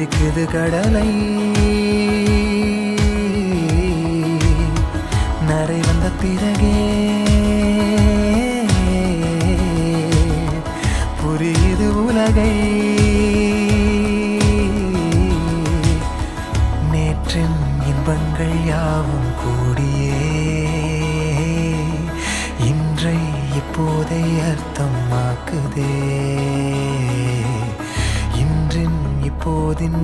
பிடிக்குது கடலை நரை வந்த பிறகே புரியுது உலகை நேற்றின் இன்பங்கள் யாவும் கூடியே இன்றை இப்போதை அர்த்தமாக்குதே இன்றின் இப்போதின்